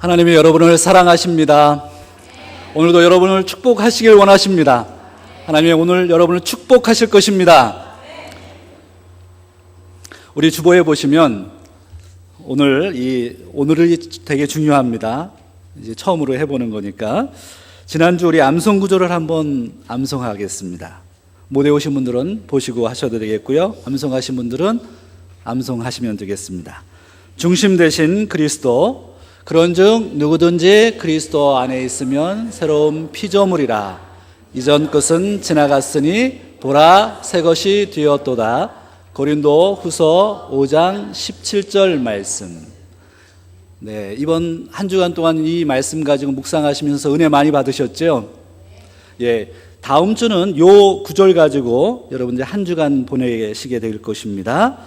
하나님이 여러분을 사랑하십니다. 오늘도 여러분을 축복하시길 원하십니다. 하나님이 오늘 여러분을 축복하실 것입니다. 우리 주보에 보시면 오늘이 되게 중요합니다. 이제 처음으로 해보는 거니까 지난주 우리 암송 구절을 한번 암송하겠습니다. 못 외우신 분들은 보시고 하셔도 되겠고요. 암송하신 분들은 암송하시면 되겠습니다. 중심 되신 그리스도, 그런즉 누구든지 그리스도 안에 있으면 새로운 피조물이라. 이전 것은 지나갔으니 보라 새 것이 되었도다. 고린도 후서 5장 17절 말씀. 네, 이번 한 주간 동안 이 말씀 가지고 묵상하시면서 은혜 많이 받으셨죠? 예, 다음 주는 요 구절 가지고 여러분들 한 주간 보내시게 될 것입니다.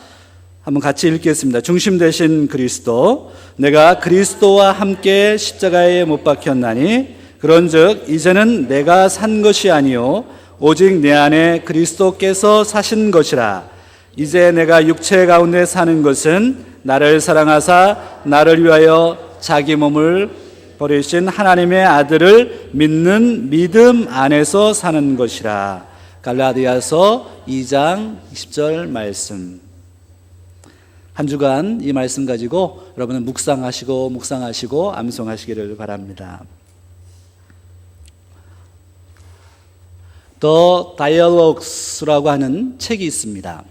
한번 같이 읽겠습니다. 중심 되신 그리스도, 내가 그리스도와 함께 십자가에 못 박혔나니 그런즉 이제는 내가 산 것이 아니요 오직 내 안에 그리스도께서 사신 것이라. 이제 내가 육체 가운데 사는 것은 나를 사랑하사 나를 위하여 자기 몸을 버리신 하나님의 아들을 믿는 믿음 안에서 사는 것이라. 갈라디아서 2장 20절 말씀. 한 주간 이 말씀 가지고 여러분은 묵상하시고 암송하시기를 바랍니다. The Dialogues라고 하는 책이 있습니다.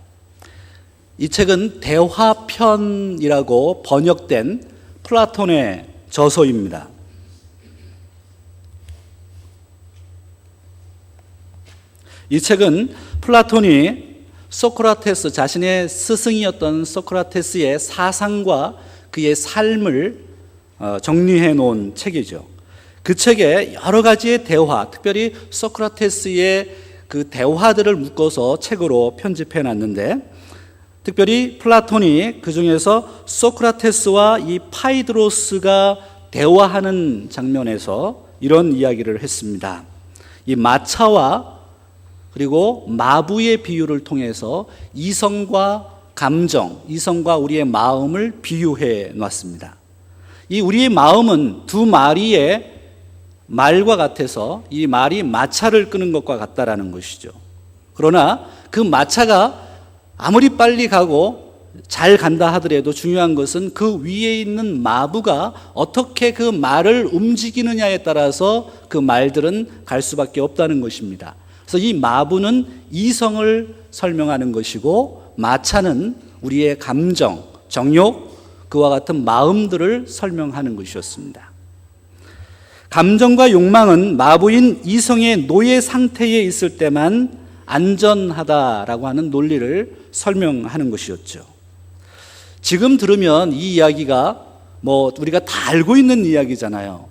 이 책은 대화편이라고 번역된 플라톤의 저서입니다. 이 책은 플라톤이 소크라테스, 자신의 스승이었던 소크라테스의 사상과 그의 삶을 정리해 놓은 책이죠. 그 책에 여러 가지의 대화, 특별히 소크라테스의 그 대화들을 묶어서 책으로 편집해 놨는데, 특별히 플라톤이 그 중에서 소크라테스와 이 파이드로스가 대화하는 장면에서 이런 이야기를 했습니다. 이 마차와 그리고 마부의 비유를 통해서 이성과 감정, 이성과 우리의 마음을 비유해 놨습니다. 이 우리의 마음은 두 마리의 말과 같아서 이 말이 마차를 끄는 것과 같다라는 것이죠. 그러나 그 마차가 아무리 빨리 가고 잘 간다 하더라도 중요한 것은 그 위에 있는 마부가 어떻게 그 말을 움직이느냐에 따라서 그 말들은 갈 수밖에 없다는 것입니다. 그래서 이 마부는 이성을 설명하는 것이고 마차는 우리의 감정, 정욕, 그와 같은 마음들을 설명하는 것이었습니다. 감정과 욕망은 마부인 이성의 노예 상태에 있을 때만 안전하다라고 하는 논리를 설명하는 것이었죠. 지금 들으면 이 이야기가 우리가 다 알고 있는 이야기잖아요.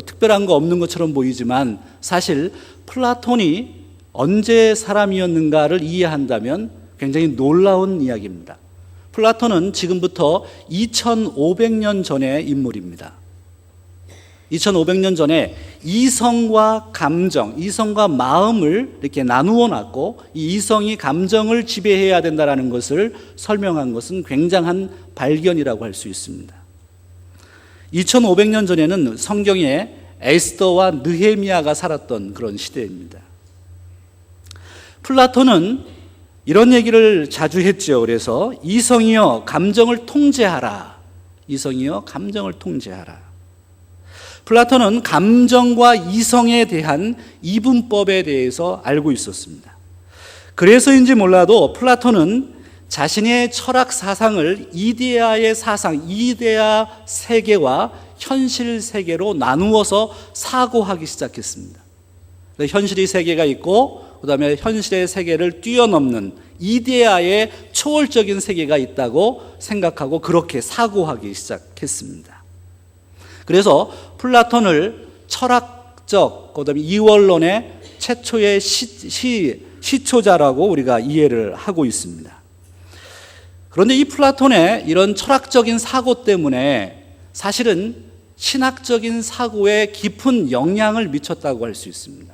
특별한 거 없는 것처럼 보이지만 사실 플라톤이 언제 사람이었는가를 이해한다면 굉장히 놀라운 이야기입니다. 플라톤은 지금부터 2500년 전의 인물입니다. 2500년 전에 이성과 감정, 이성과 마음을 이렇게 나누어 놨고 이 이성이 감정을 지배해야 된다는 것을 설명한 것은 굉장한 발견이라고 할 수 있습니다. 2500년 전에는 성경에 에스더와 느헤미야가 살았던 그런 시대입니다. 플라톤은 이런 얘기를 자주 했죠. 그래서 이성이여 감정을 통제하라. 이성이여 감정을 통제하라. 플라톤은 감정과 이성에 대한 이분법에 대해서 알고 있었습니다. 그래서인지 몰라도 플라톤은 자신의 철학 사상을 이데아의 사상, 이데아 세계와 현실 세계로 나누어서 사고하기 시작했습니다. 현실의 세계가 있고 그 다음에 현실의 세계를 뛰어넘는 이데아의 초월적인 세계가 있다고 생각하고 그렇게 사고하기 시작했습니다. 그래서 플라톤을 철학적, 그 다음에 이원론의 최초의 시초자라고 우리가 이해를 하고 있습니다. 그런데 이 플라톤의 이런 철학적인 사고 때문에 사실은 신학적인 사고에 깊은 영향을 미쳤다고 할 수 있습니다.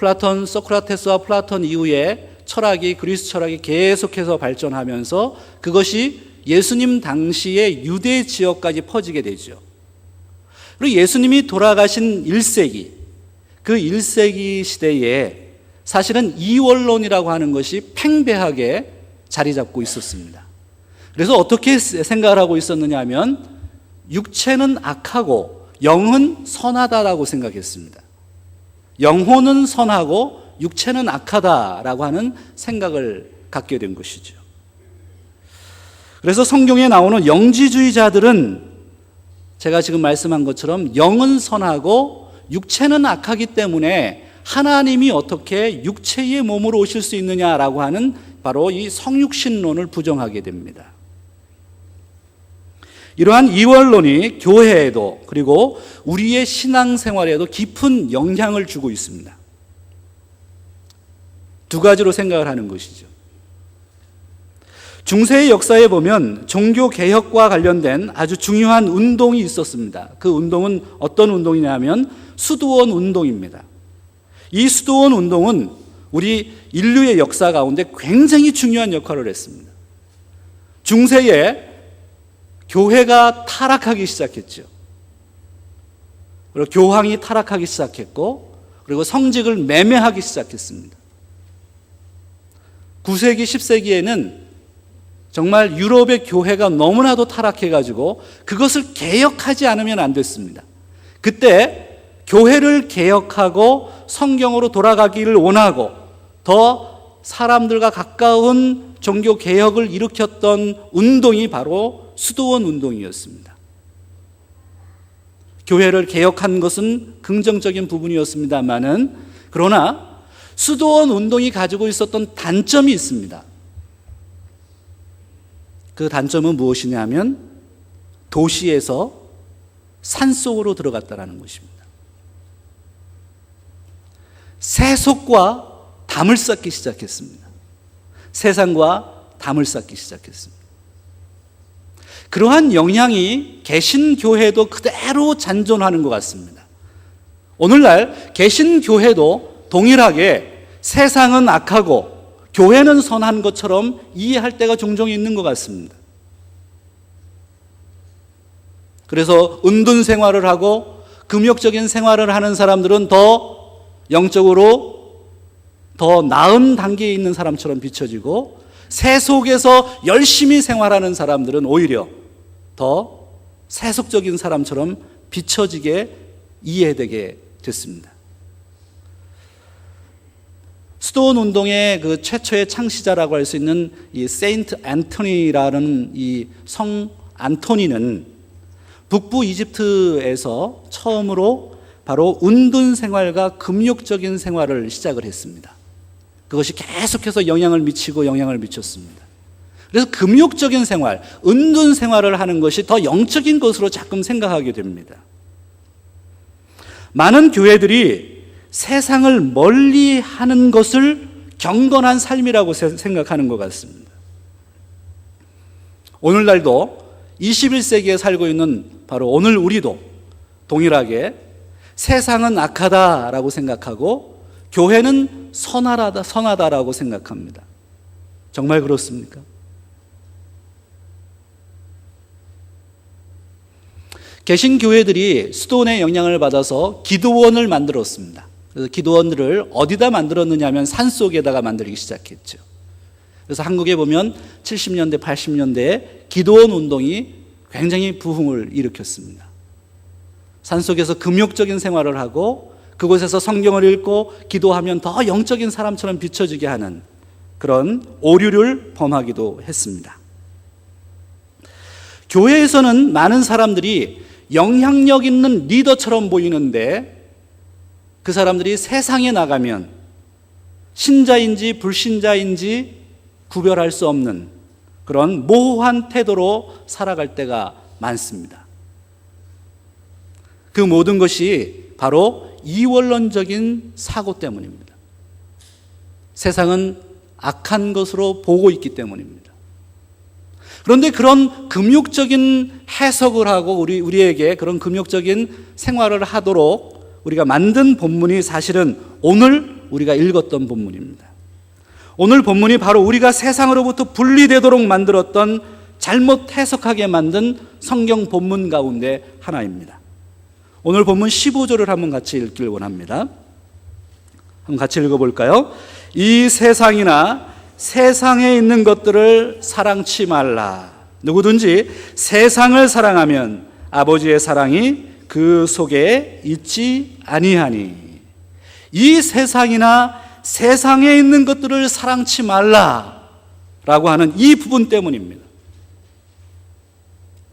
플라톤, 소크라테스와 플라톤 이후에 철학이, 그리스 철학이 계속해서 발전하면서 그것이 예수님 당시의 유대 지역까지 퍼지게 되죠. 그리고 예수님이 돌아가신 1세기, 그 1세기 시대에 사실은 이원론이라고 하는 것이 팽배하게 자리 잡고 있었습니다. 그래서 어떻게 생각을 하고 있었느냐 하면 육체는 악하고 영은 선하다라고 생각했습니다. 영혼은 선하고 육체는 악하다라고 하는 생각을 갖게 된 것이죠. 그래서 성경에 나오는 영지주의자들은 제가 지금 말씀한 것처럼 영은 선하고 육체는 악하기 때문에 하나님이 어떻게 육체의 몸으로 오실 수 있느냐라고 하는 바로 이 성육신론을 부정하게 됩니다. 이러한 이원론이 교회에도 그리고 우리의 신앙생활에도 깊은 영향을 주고 있습니다. 두 가지로 생각을 하는 것이죠. 중세의 역사에 보면 종교개혁과 관련된 아주 중요한 운동이 있었습니다. 그 운동은 어떤 운동이냐면 수도원 운동입니다. 이 수도원 운동은 우리 인류의 역사 가운데 굉장히 중요한 역할을 했습니다. 중세에 교회가 타락하기 시작했죠. 그리고 교황이 타락하기 시작했고, 그리고 성직을 매매하기 시작했습니다. 9세기, 10세기에는 정말 유럽의 교회가 너무나도 타락해가지고 그것을 개혁하지 않으면 안 됐습니다. 그때 교회를 개혁하고 성경으로 돌아가기를 원하고 더 사람들과 가까운 종교 개혁을 일으켰던 운동이 바로 수도원 운동이었습니다. 교회를 개혁한 것은 긍정적인 부분이었습니다만은, 그러나 수도원 운동이 가지고 있었던 단점이 있습니다. 그 단점은 무엇이냐면 도시에서 산속으로 들어갔다는 것입니다. 세속과 담을 쌓기 시작했습니다. 세상과 담을 쌓기 시작했습니다. 그러한 영향이 개신교회도 그대로 잔존하는 것 같습니다. 오늘날 개신교회도 동일하게 세상은 악하고 교회는 선한 것처럼 이해할 때가 종종 있는 것 같습니다. 그래서 은둔 생활을 하고 금욕적인 생활을 하는 사람들은 더 영적으로 더 나은 단계에 있는 사람처럼 비춰지고, 세속에서 열심히 생활하는 사람들은 오히려 더 세속적인 사람처럼 비춰지게 이해되게 됐습니다. 수도원 운동의 그 최초의 창시자라고 할 수 있는 이 세인트 안토니라는 이 성 안토니는 북부 이집트에서 처음으로 바로 은둔 생활과 금욕적인 생활을 시작을 했습니다. 그것이 계속해서 영향을 미쳤습니다. 그래서 금욕적인 생활, 은둔 생활을 하는 것이 더 영적인 것으로 자꾸 생각하게 됩니다. 많은 교회들이 세상을 멀리 하는 것을 경건한 삶이라고 생각하는 것 같습니다. 오늘날도 21세기에 살고 있는 바로 오늘 우리도 동일하게 세상은 악하다라고 생각하고 교회는 선하다라고 생각합니다. 정말 그렇습니까? 개신교회들이 수도원의 영향을 받아서 기도원을 만들었습니다. 그래서 기도원들을 어디다 만들었느냐 하면 산속에다가 만들기 시작했죠. 그래서 한국에 보면 70년대, 80년대에 기도원 운동이 굉장히 부흥을 일으켰습니다. 산속에서 금욕적인 생활을 하고 그곳에서 성경을 읽고 기도하면 더 영적인 사람처럼 비춰지게 하는 그런 오류를 범하기도 했습니다. 교회에서는 많은 사람들이 영향력 있는 리더처럼 보이는데 그 사람들이 세상에 나가면 신자인지 불신자인지 구별할 수 없는 그런 모호한 태도로 살아갈 때가 많습니다. 그 모든 것이 바로 이원론적인 사고 때문입니다. 세상은 악한 것으로 보고 있기 때문입니다. 그런데 그런 금욕적인 해석을 하고 우리에게 그런 금욕적인 생활을 하도록 우리가 만든 본문이 사실은 오늘 우리가 읽었던 본문입니다. 오늘 본문이 바로 우리가 세상으로부터 분리되도록 만들었던 잘못 해석하게 만든 성경 본문 가운데 하나입니다. 오늘 본문 15절을 한번 같이 읽기를 원합니다. 한번 같이 읽어볼까요? 이 세상이나 세상에 있는 것들을 사랑치 말라. 누구든지 세상을 사랑하면 아버지의 사랑이 그 속에 있지 아니하니. 이 세상이나 세상에 있는 것들을 사랑치 말라라고 하는 이 부분 때문입니다.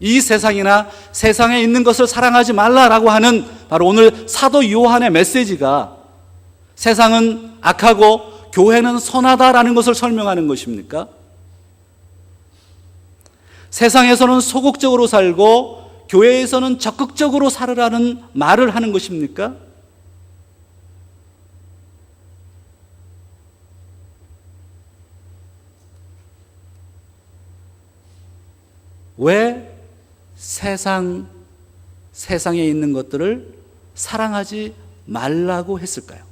이 세상이나 세상에 있는 것을 사랑하지 말라라고 하는 바로 오늘 사도 요한의 메시지가 세상은 악하고 교회는 선하다라는 것을 설명하는 것입니까? 세상에서는 소극적으로 살고 교회에서는 적극적으로 살으라는 말을 하는 것입니까? 왜 세상에 있는 것들을 사랑하지 말라고 했을까요?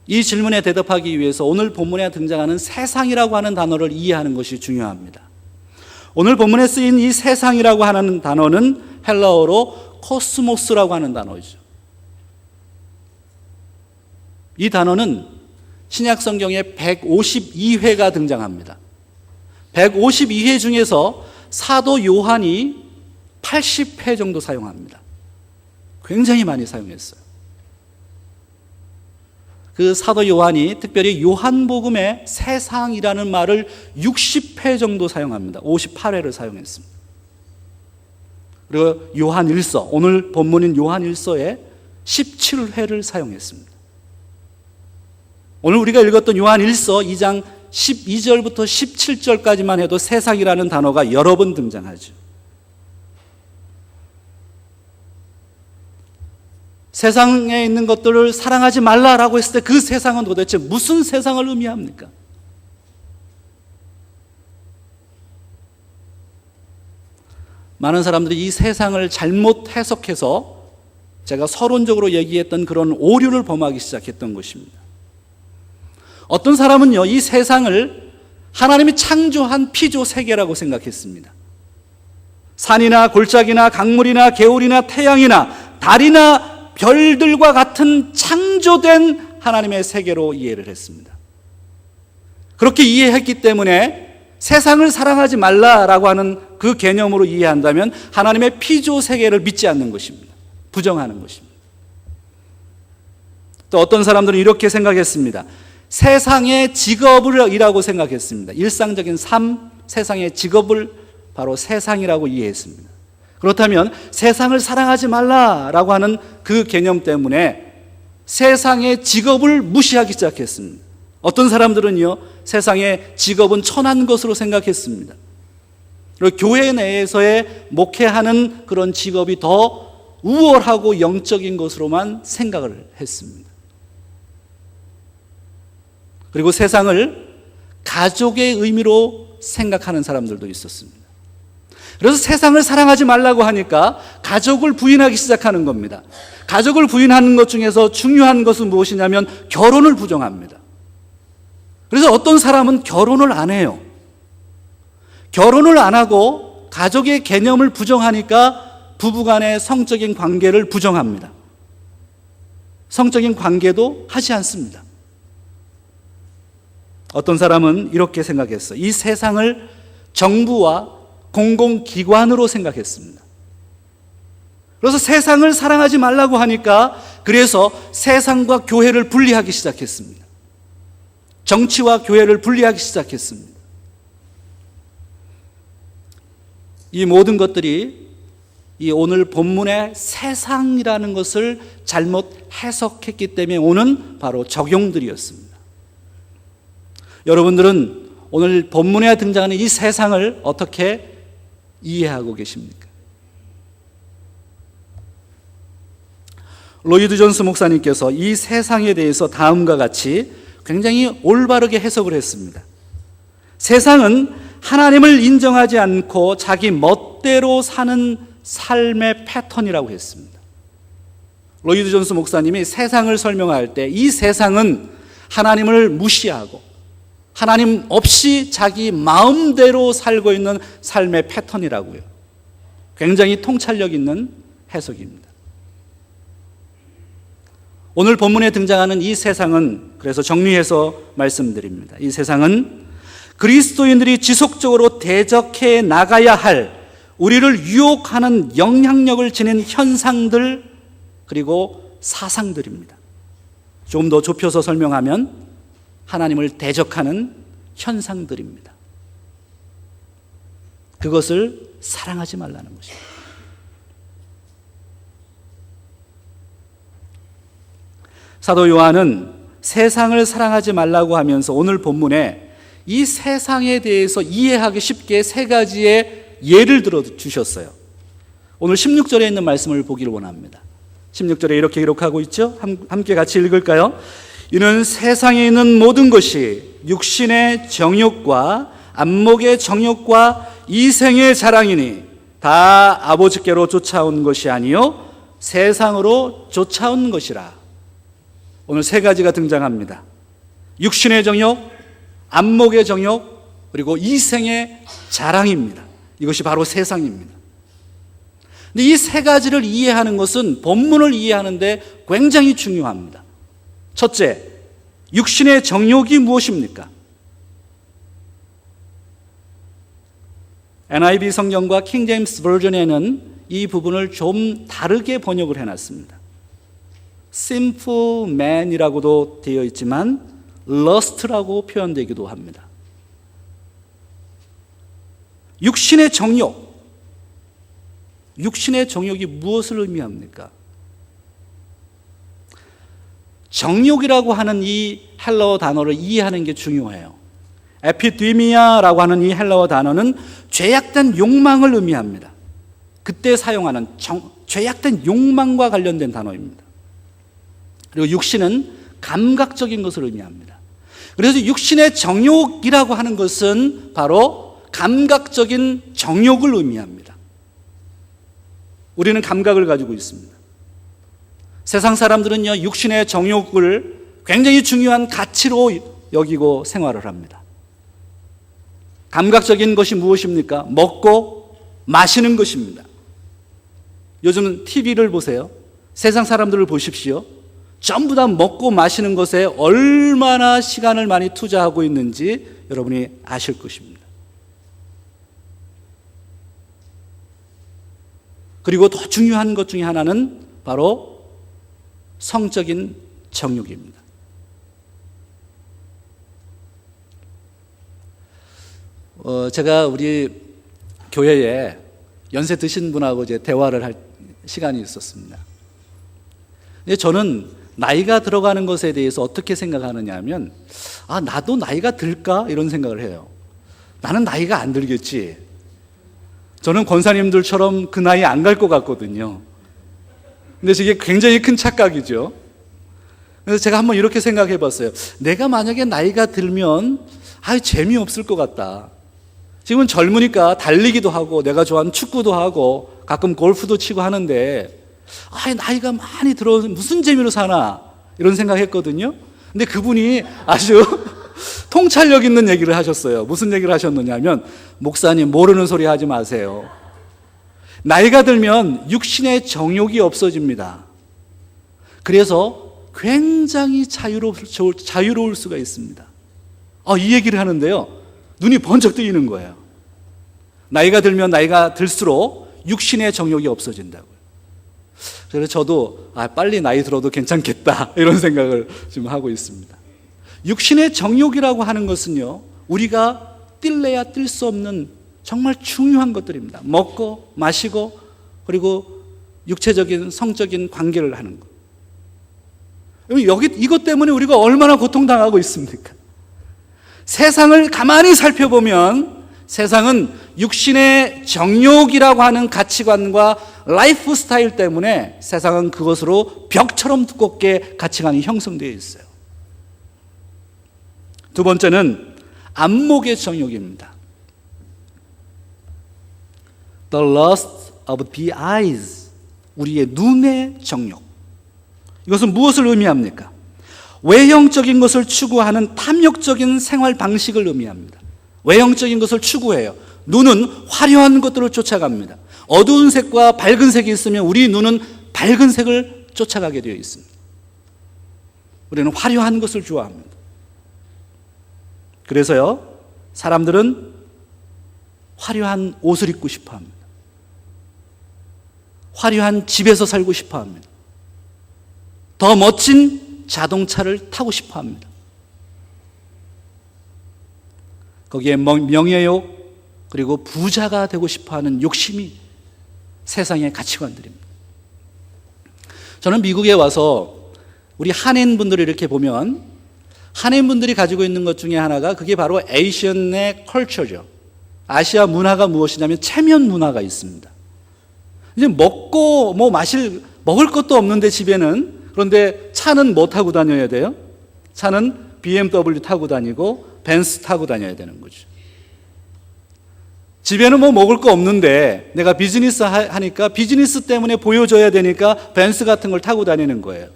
이 질문에 대답하기 위해서 오늘 본문에 등장하는 세상이라고 하는 단어를 이해하는 것이 중요합니다. 오늘 본문에 쓰인 이 세상이라고 하는 단어는 헬라어로 코스모스라고 하는 단어이죠. 이 단어는 신약 성경에 152회가 등장합니다. 152회 중에서 사도 요한이 80회 정도 사용합니다. 굉장히 많이 사용했어요. 그 사도 요한이 특별히 요한복음에 세상이라는 말을 60회 정도 사용합니다. 58회를 사용했습니다. 그리고 요한일서, 오늘 본문인 요한일서에 17회를 사용했습니다. 오늘 우리가 읽었던 요한일서 2장 12절부터 17절까지만 해도 세상이라는 단어가 여러 번 등장하죠. 세상에 있는 것들을 사랑하지 말라라고 했을 때 그 세상은 도대체 무슨 세상을 의미합니까? 많은 사람들이 이 세상을 잘못 해석해서 제가 서론적으로 얘기했던 그런 오류를 범하기 시작했던 것입니다. 어떤 사람은요, 이 세상을 하나님이 창조한 피조 세계라고 생각했습니다. 산이나 골짜기나 강물이나 개울이나 태양이나 달이나 별들과 같은 창조된 하나님의 세계로 이해를 했습니다. 그렇게 이해했기 때문에 세상을 사랑하지 말라라고 하는 그 개념으로 이해한다면 하나님의 피조 세계를 믿지 않는 것입니다. 부정하는 것입니다. 또 어떤 사람들은 이렇게 생각했습니다. 세상의 직업을 이라고 생각했습니다. 일상적인 삶, 세상의 직업을 바로 세상이라고 이해했습니다. 그렇다면 세상을 사랑하지 말라라고 하는 그 개념 때문에 세상의 직업을 무시하기 시작했습니다. 어떤 사람들은요, 세상의 직업은 천한 것으로 생각했습니다. 그리고 교회 내에서의 목회하는 그런 직업이 더 우월하고 영적인 것으로만 생각을 했습니다. 그리고 세상을 가족의 의미로 생각하는 사람들도 있었습니다. 그래서 세상을 사랑하지 말라고 하니까 가족을 부인하기 시작하는 겁니다. 가족을 부인하는 것 중에서 중요한 것은 무엇이냐면 결혼을 부정합니다. 그래서 어떤 사람은 결혼을 안 해요. 결혼을 안 하고 가족의 개념을 부정하니까 부부간의 성적인 관계를 부정합니다. 성적인 관계도 하지 않습니다. 어떤 사람은 이렇게 생각했어요. 이 세상을 정부와 공공기관으로 생각했습니다. 그래서 세상을 사랑하지 말라고 하니까 그래서 세상과 교회를 분리하기 시작했습니다. 정치와 교회를 분리하기 시작했습니다. 이 모든 것들이 이 오늘 본문의 세상이라는 것을 잘못 해석했기 때문에 오는 바로 적용들이었습니다. 여러분들은 오늘 본문에 등장하는 이 세상을 어떻게 이해하고 계십니까? 로이드 존스 목사님께서 이 세상에 대해서 다음과 같이 굉장히 올바르게 해석을 했습니다. 세상은 하나님을 인정하지 않고 자기 멋대로 사는 삶의 패턴이라고 했습니다. 로이드 존스 목사님이 세상을 설명할 때 이 세상은 하나님을 무시하고 하나님 없이 자기 마음대로 살고 있는 삶의 패턴이라고요. 굉장히 통찰력 있는 해석입니다. 오늘 본문에 등장하는 이 세상은, 그래서 정리해서 말씀드립니다. 이 세상은 그리스도인들이 지속적으로 대적해 나가야 할, 우리를 유혹하는 영향력을 지닌 현상들, 그리고 사상들입니다. 조금 더 좁혀서 설명하면 하나님을 대적하는 현상들입니다. 그것을 사랑하지 말라는 것입니다. 사도 요한은 세상을 사랑하지 말라고 하면서 오늘 본문에 이 세상에 대해서 이해하기 쉽게 세 가지의 예를 들어 주셨어요. 오늘 16절에 있는 말씀을 보기를 원합니다. 16절에 이렇게 기록하고 있죠? 함께 같이 읽을까요? 이는 세상에 있는 모든 것이 육신의 정욕과 안목의 정욕과 이생의 자랑이니 다 아버지께로 쫓아온 것이 아니요 세상으로 쫓아온 것이라. 오늘 세 가지가 등장합니다. 육신의 정욕, 안목의 정욕, 그리고 이생의 자랑입니다. 이것이 바로 세상입니다. 근데 이 세 가지를 이해하는 것은 본문을 이해하는데 굉장히 중요합니다. 첫째, 육신의 정욕이 무엇입니까? NIV 성경과 킹 제임스 버전에는 이 부분을 좀 다르게 번역을 해놨습니다. sinful man이라고도 되어 있지만 lust라고 표현되기도 합니다. 육신의 정욕, 육신의 정욕이 무엇을 의미합니까? 정욕이라고 하는 이 헬라어 단어를 이해하는 게 중요해요. 에피디미아라고 하는 이 헬라어 단어는 죄악된 욕망을 의미합니다. 그때 사용하는 죄악된 욕망과 관련된 단어입니다. 그리고 육신은 감각적인 것을 의미합니다. 그래서 육신의 정욕이라고 하는 것은 바로 감각적인 정욕을 의미합니다. 우리는 감각을 가지고 있습니다. 세상 사람들은요, 육신의 정욕을 굉장히 중요한 가치로 여기고 생활을 합니다. 감각적인 것이 무엇입니까? 먹고 마시는 것입니다. 요즘 TV를 보세요. 세상 사람들을 보십시오. 전부 다 먹고 마시는 것에 얼마나 시간을 많이 투자하고 있는지 여러분이 아실 것입니다. 그리고 더 중요한 것 중에 하나는 바로 성적인 정욕입니다. 제가 우리 교회에 연세 드신 분하고 이제 대화를 할 시간이 있었습니다. 근데 저는 나이가 들어가는 것에 대해서 어떻게 생각하느냐 하면, 나도 나이가 들까? 이런 생각을 해요. 나는 나이가 안 들겠지. 저는 권사님들처럼 그 나이 안 갈 것 같거든요. 근데 이게 굉장히 큰 착각이죠. 그래서 제가 한번 이렇게 생각해 봤어요. 내가 만약에 나이가 들면 재미없을 것 같다. 지금은 젊으니까 달리기도 하고 내가 좋아하는 축구도 하고 가끔 골프도 치고 하는데 나이가 많이 들어서 무슨 재미로 사나 이런 생각했거든요. 근데 그분이 아주 통찰력 있는 얘기를 하셨어요. 무슨 얘기를 하셨느냐 하면, 목사님 모르는 소리 하지 마세요. 나이가 들면 육신의 정욕이 없어집니다. 그래서 굉장히 자유로울 수가 있습니다. 이 얘기를 하는데요, 눈이 번쩍 뜨이는 거예요. 나이가 들면 나이가 들수록 육신의 정욕이 없어진다고요. 그래서 저도 빨리 나이 들어도 괜찮겠다 이런 생각을 지금 하고 있습니다. 육신의 정욕이라고 하는 것은요, 우리가 뛸래야 뛸 수 없는 정말 중요한 것들입니다. 먹고 마시고 그리고 육체적인 성적인 관계를 하는 것. 이것 때문에 우리가 얼마나 고통당하고 있습니까? 세상을 가만히 살펴보면 세상은 육신의 정욕이라고 하는 가치관과 라이프 스타일 때문에 세상은 그것으로 벽처럼 두껍게 가치관이 형성되어 있어요. 두 번째는 안목의 정욕입니다. The lust of the eyes, 우리의 눈의 정욕. 이것은 무엇을 의미합니까? 외형적인 것을 추구하는 탐욕적인 생활 방식을 의미합니다. 외형적인 것을 추구해요. 눈은 화려한 것들을 쫓아갑니다. 어두운 색과 밝은 색이 있으면 우리 눈은 밝은 색을 쫓아가게 되어 있습니다. 우리는 화려한 것을 좋아합니다. 그래서요, 사람들은 화려한 옷을 입고 싶어 합니다. 화려한 집에서 살고 싶어 합니다. 더 멋진 자동차를 타고 싶어 합니다. 거기에 명예욕, 그리고 부자가 되고 싶어 하는 욕심이 세상의 가치관들입니다. 저는 미국에 와서 우리 한인분들을 이렇게 보면 한인분들이 가지고 있는 것 중에 하나가 그게 바로 에이시안의 컬처죠. 아시아 문화가 무엇이냐면 체면 문화가 있습니다. 이제 먹고 먹을 것도 없는데 집에는, 그런데 차는 뭐 타고 다녀야 돼요? 차는 BMW 타고 다니고 벤츠 타고 다녀야 되는 거죠. 집에는 뭐 먹을 거 없는데 내가 비즈니스 하니까 비즈니스 때문에 보여줘야 되니까 벤츠 같은 걸 타고 다니는 거예요.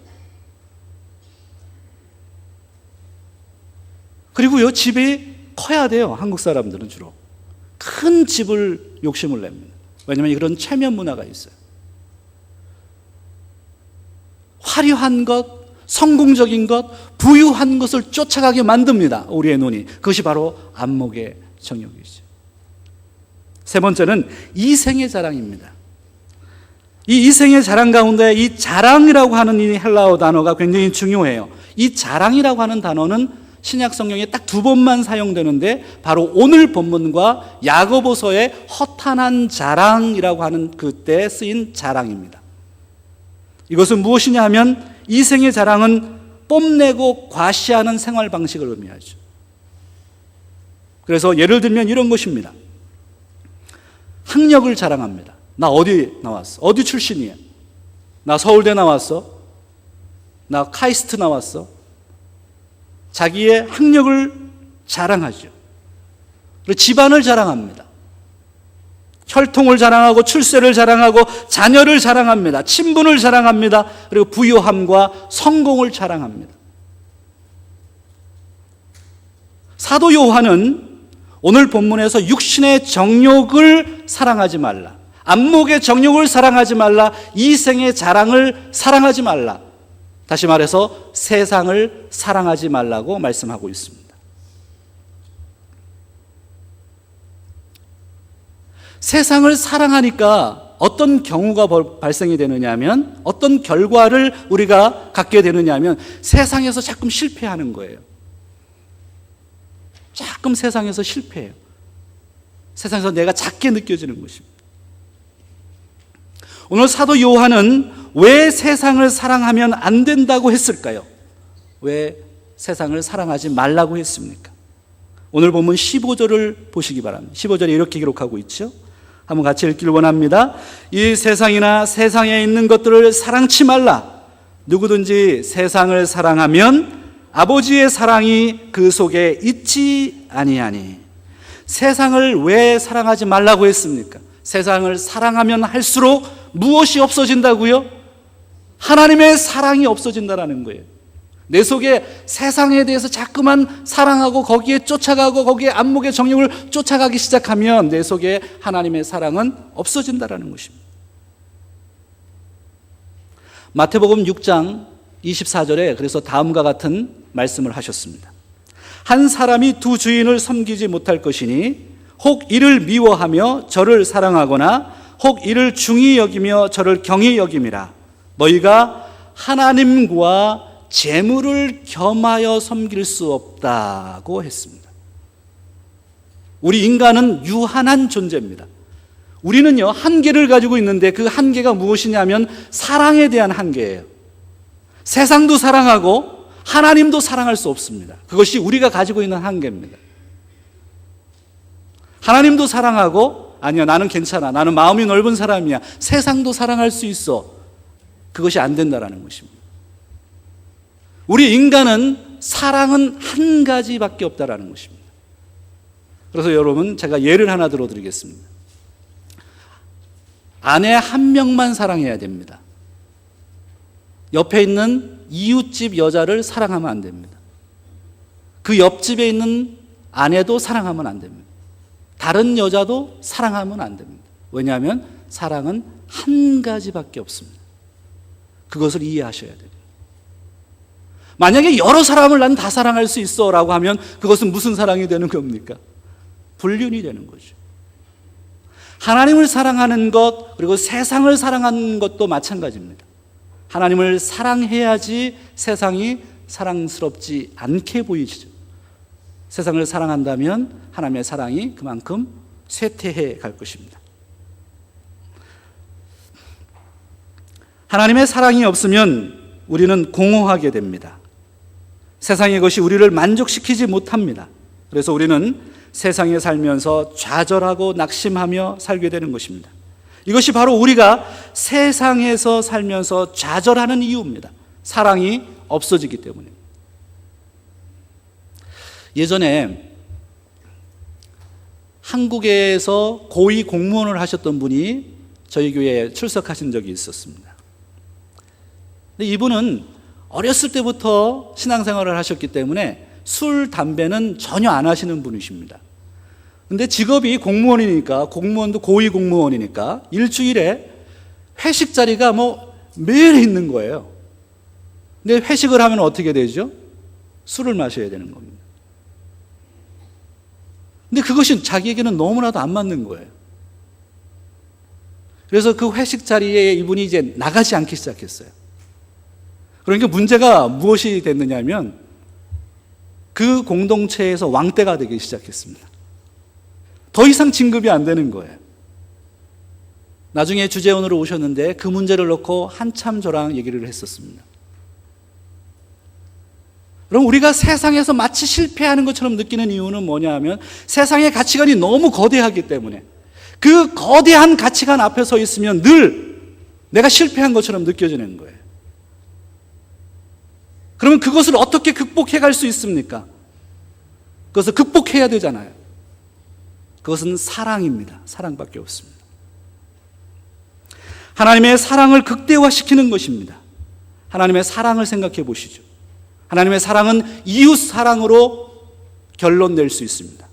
그리고요, 집이 커야 돼요. 한국 사람들은 주로 큰 집을 욕심을 냅니다. 왜냐하면 그런 체면 문화가 있어요. 화려한 것, 성공적인 것, 부유한 것을 쫓아가게 만듭니다. 우리의 눈이. 그것이 바로 안목의 정욕이죠. 세 번째는 이생의 자랑입니다. 이 이생의 자랑 가운데 이 자랑이라고 하는 이 헬라어 단어가 굉장히 중요해요. 이 자랑이라고 하는 단어는 신약 성경에 딱 2번만 사용되는데 바로 오늘 본문과 야고보서의 허탄한 자랑이라고 하는 그때 쓰인 자랑입니다. 이것은 무엇이냐 하면 이생의 자랑은 뽐내고 과시하는 생활 방식을 의미하죠. 그래서 예를 들면 이런 것입니다. 학력을 자랑합니다. 나 어디 나왔어? 어디 출신이야? 나 서울대 나왔어? 나 카이스트 나왔어? 자기의 학력을 자랑하죠. 그리고 집안을 자랑합니다. 혈통을 자랑하고 출세를 자랑하고 자녀를 자랑합니다. 친분을 자랑합니다. 그리고 부유함과 성공을 자랑합니다. 사도 요한은 오늘 본문에서 육신의 정욕을 사랑하지 말라, 안목의 정욕을 사랑하지 말라, 이생의 자랑을 사랑하지 말라, 다시 말해서 세상을 사랑하지 말라고 말씀하고 있습니다. 세상을 사랑하니까 어떤 경우가 발생이 되느냐 하면, 어떤 결과를 우리가 갖게 되느냐 하면 세상에서 자꾸 실패하는 거예요. 자꾸 세상에서 실패해요. 세상에서 내가 작게 느껴지는 것입니다. 오늘 사도 요한은 왜 세상을 사랑하면 안 된다고 했을까요? 왜 세상을 사랑하지 말라고 했습니까? 오늘 본문 15절을 보시기 바랍니다. 15절에 이렇게 기록하고 있죠. 한번 같이 읽기를 원합니다. 이 세상이나 세상에 있는 것들을 사랑치 말라. 누구든지 세상을 사랑하면 아버지의 사랑이 그 속에 있지 아니하니. 세상을 왜 사랑하지 말라고 했습니까? 세상을 사랑하면 할수록 무엇이 없어진다고요? 하나님의 사랑이 없어진다는 거예요. 내 속에 세상에 대해서 자꾸만 사랑하고 거기에 쫓아가고 거기에 안목의 정욕을 쫓아가기 시작하면 내 속에 하나님의 사랑은 없어진다는 것입니다. 마태복음 6장 24절에 그래서 다음과 같은 말씀을 하셨습니다. 한 사람이 두 주인을 섬기지 못할 것이니 혹 이를 미워하며 저를 사랑하거나 혹 이를 중히 여기며 저를 경히 여김이라. 너희가 하나님과 재물을 겸하여 섬길 수 없다고 했습니다. 우리 인간은 유한한 존재입니다. 우리는요, 한계를 가지고 있는데 그 한계가 무엇이냐면 사랑에 대한 한계예요. 세상도 사랑하고 하나님도 사랑할 수 없습니다. 그것이 우리가 가지고 있는 한계입니다. 하나님도 사랑하고 아니야, 나는 괜찮아, 나는 마음이 넓은 사람이야, 세상도 사랑할 수 있어. 그것이 안 된다는 것입니다. 우리 인간은 사랑은 한 가지밖에 없다는 것입니다. 그래서 여러분, 제가 예를 하나 들어드리겠습니다. 아내 한 명만 사랑해야 됩니다. 옆에 있는 이웃집 여자를 사랑하면 안 됩니다. 그 옆집에 있는 아내도 사랑하면 안 됩니다. 다른 여자도 사랑하면 안 됩니다. 왜냐하면 사랑은 한 가지밖에 없습니다. 그것을 이해하셔야 됩니다. 만약에 여러 사람을 난 다 사랑할 수 있어 라고 하면 그것은 무슨 사랑이 되는 겁니까? 불륜이 되는 거죠. 하나님을 사랑하는 것, 그리고 세상을 사랑하는 것도 마찬가지입니다. 하나님을 사랑해야지 세상이 사랑스럽지 않게 보이시죠. 세상을 사랑한다면 하나님의 사랑이 그만큼 쇠퇴해 갈 것입니다. 하나님의 사랑이 없으면 우리는 공허하게 됩니다. 세상의 것이 우리를 만족시키지 못합니다. 그래서 우리는 세상에 살면서 좌절하고 낙심하며 살게 되는 것입니다. 이것이 바로 우리가 세상에서 살면서 좌절하는 이유입니다. 사랑이 없어지기 때문입니다. 예전에 한국에서 고위 공무원을 하셨던 분이 저희 교회에 출석하신 적이 있었습니다. 근데 이분은 어렸을 때부터 신앙생활을 하셨기 때문에 술, 담배는 전혀 안 하시는 분이십니다. 근데 직업이 공무원이니까, 공무원도 고위 공무원이니까 일주일에 회식 자리가 매일 있는 거예요. 근데 회식을 하면 어떻게 되죠? 술을 마셔야 되는 겁니다. 근데 그것이 자기에게는 너무나도 안 맞는 거예요. 그래서 그 회식 자리에 이분이 이제 나가지 않기 시작했어요. 그러니까 문제가 무엇이 됐느냐면 그 공동체에서 왕떼가 되기 시작했습니다. 더 이상 진급이 안 되는 거예요. 나중에 주재원으로 오셨는데 그 문제를 놓고 한참 저랑 얘기를 했었습니다. 그럼 우리가 세상에서 마치 실패하는 것처럼 느끼는 이유는 뭐냐 하면 세상의 가치관이 너무 거대하기 때문에 그 거대한 가치관 앞에 서 있으면 늘 내가 실패한 것처럼 느껴지는 거예요. 그러면 그것을 어떻게 극복해 갈 수 있습니까? 그것을 극복해야 되잖아요. 그것은 사랑입니다. 사랑밖에 없습니다. 하나님의 사랑을 극대화시키는 것입니다. 하나님의 사랑을 생각해 보시죠. 하나님의 사랑은 이웃 사랑으로 결론 낼 수 있습니다.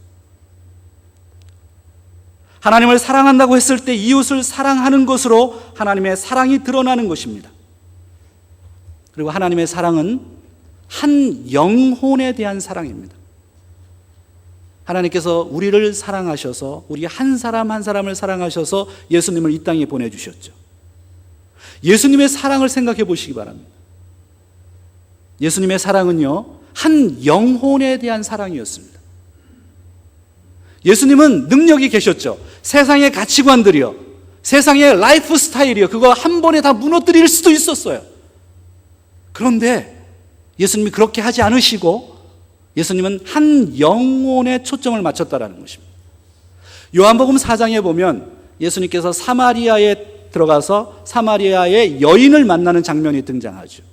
하나님을 사랑한다고 했을 때 이웃을 사랑하는 것으로 하나님의 사랑이 드러나는 것입니다. 그리고 하나님의 사랑은 한 영혼에 대한 사랑입니다. 하나님께서 우리를 사랑하셔서 우리 한 사람 한 사람을 사랑하셔서 예수님을 이 땅에 보내주셨죠. 예수님의 사랑을 생각해 보시기 바랍니다. 예수님의 사랑은요, 한 영혼에 대한 사랑이었습니다. 예수님은 능력이 계셨죠. 세상의 가치관들이요, 세상의 라이프 스타일이요, 그거 한 번에 다 무너뜨릴 수도 있었어요. 그런데 예수님이 그렇게 하지 않으시고 예수님은 한 영혼에 초점을 맞췄다라는 것입니다. 요한복음 4장에 보면 예수님께서 사마리아에 들어가서 사마리아의 여인을 만나는 장면이 등장하죠.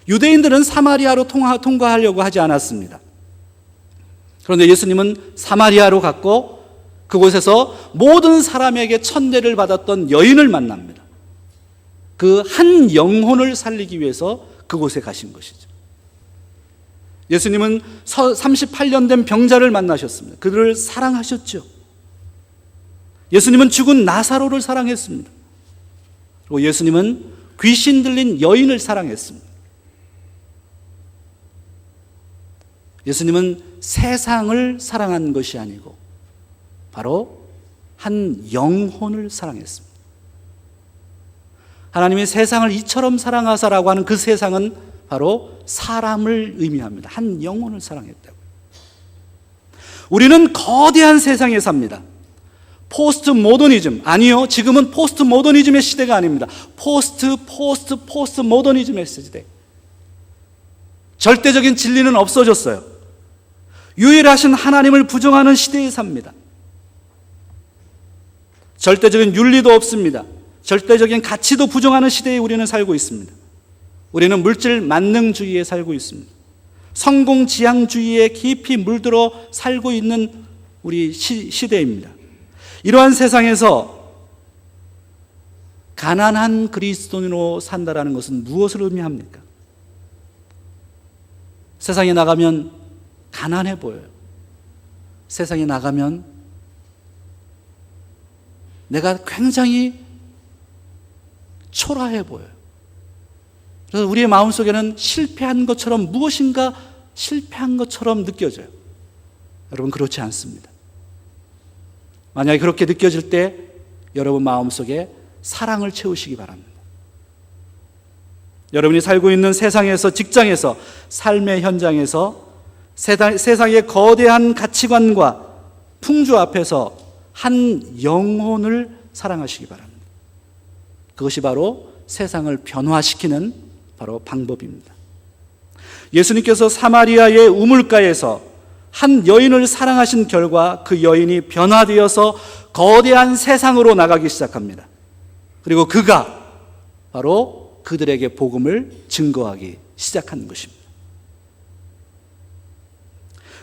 유대인들은 사마리아로 통과하려고 하지 않았습니다. 그런데 예수님은 사마리아로 갔고 그곳에서 모든 사람에게 천대를 받았던 여인을 만납니다. 그 한 영혼을 살리기 위해서 그곳에 가신 것이죠. 예수님은 38년 된 병자를 만나셨습니다. 그들을 사랑하셨죠. 예수님은 죽은 나사로를 사랑했습니다. 그리고 예수님은 귀신 들린 여인을 사랑했습니다. 예수님은 세상을 사랑한 것이 아니고 바로 한 영혼을 사랑했습니다. 하나님이 세상을 이처럼 사랑하사라고 하는 그 세상은 바로 사람을 의미합니다. 한 영혼을 사랑했다고. 우리는 거대한 세상에 삽니다. 포스트 모더니즘, 아니요, 지금은 포스트 모더니즘의 시대가 아닙니다. 포스트 모더니즘의 시대. 절대적인 진리는 없어졌어요. 유일하신 하나님을 부정하는 시대에 삽니다. 절대적인 윤리도 없습니다. 절대적인 가치도 부정하는 시대에 우리는 살고 있습니다. 우리는 물질 만능주의에 살고 있습니다. 성공지향주의에 깊이 물들어 살고 있는 우리 시대입니다. 이러한 세상에서 가난한 그리스도인으로 산다라는 것은 무엇을 의미합니까? 세상에 나가면 가난해 보여요. 세상에 나가면 내가 굉장히 초라해 보여요. 그래서 우리의 마음속에는 실패한 것처럼, 무엇인가 실패한 것처럼 느껴져요. 여러분, 그렇지 않습니다. 만약에 그렇게 느껴질 때 여러분 마음속에 사랑을 채우시기 바랍니다. 여러분이 살고 있는 세상에서, 직장에서, 삶의 현장에서 세상의 거대한 가치관과 풍조 앞에서 한 영혼을 사랑하시기 바랍니다. 그것이 바로 세상을 변화시키는 바로 방법입니다. 예수님께서 사마리아의 우물가에서 한 여인을 사랑하신 결과 그 여인이 변화되어서 거대한 세상으로 나가기 시작합니다. 그리고 그가 바로 그들에게 복음을 증거하기 시작한 것입니다.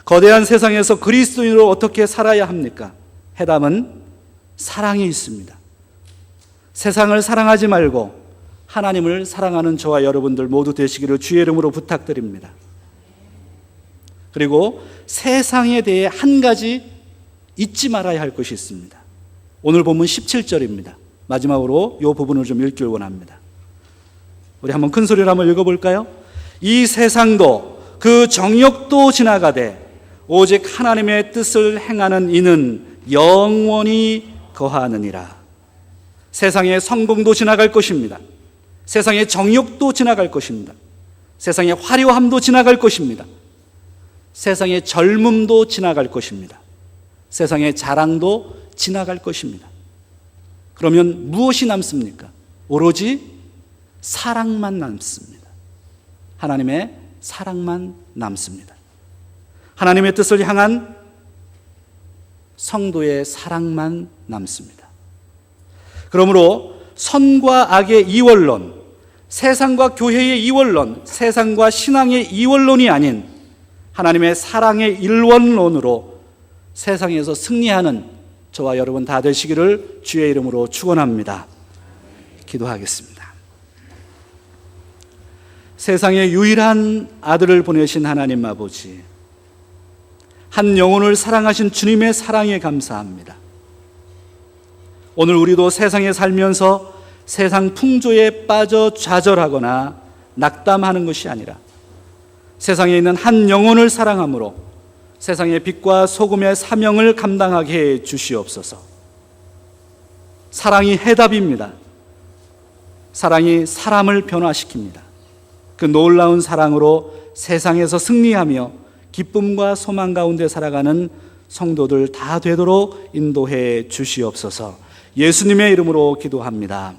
거대한 세상에서 그리스도인으로 어떻게 살아야 합니까? 해답은 사랑이 있습니다. 세상을 사랑하지 말고 하나님을 사랑하는 저와 여러분들 모두 되시기를 주의 이름으로 부탁드립니다. 그리고 세상에 대해 한 가지 잊지 말아야 할 것이 있습니다. 오늘 본문 17절입니다. 마지막으로 이 부분을 좀 읽길 원합니다. 우리 한번 큰 소리로 한번 읽어볼까요? 이 세상도 그 정욕도 지나가되 오직 하나님의 뜻을 행하는 이는 영원히 거하느니라. 세상의 성공도 지나갈 것입니다. 세상의 정욕도 지나갈 것입니다. 세상의 화려함도 지나갈 것입니다. 세상의 젊음도 지나갈 것입니다. 세상의 자랑도 지나갈 것입니다. 그러면 무엇이 남습니까? 오로지 사랑만 남습니다. 하나님의 사랑만 남습니다. 하나님의 뜻을 향한 성도의 사랑만 남습니다. 그러므로 선과 악의 이원론, 세상과 교회의 이원론, 세상과 신앙의 이원론이 아닌 하나님의 사랑의 일원론으로 세상에서 승리하는 저와 여러분 다 되시기를 주의 이름으로 축원합니다. 기도하겠습니다. 세상에 유일한 아들을 보내신 하나님 아버지, 한 영혼을 사랑하신 주님의 사랑에 감사합니다. 오늘 우리도 세상에 살면서 세상 풍조에 빠져 좌절하거나 낙담하는 것이 아니라 세상에 있는 한 영혼을 사랑함으로 세상의 빛과 소금의 사명을 감당하게 해 주시옵소서. 사랑이 해답입니다. 사랑이 사람을 변화시킵니다. 그 놀라운 사랑으로 세상에서 승리하며 기쁨과 소망 가운데 살아가는 성도들 다 되도록 인도해 주시옵소서. 예수님의 이름으로 기도합니다.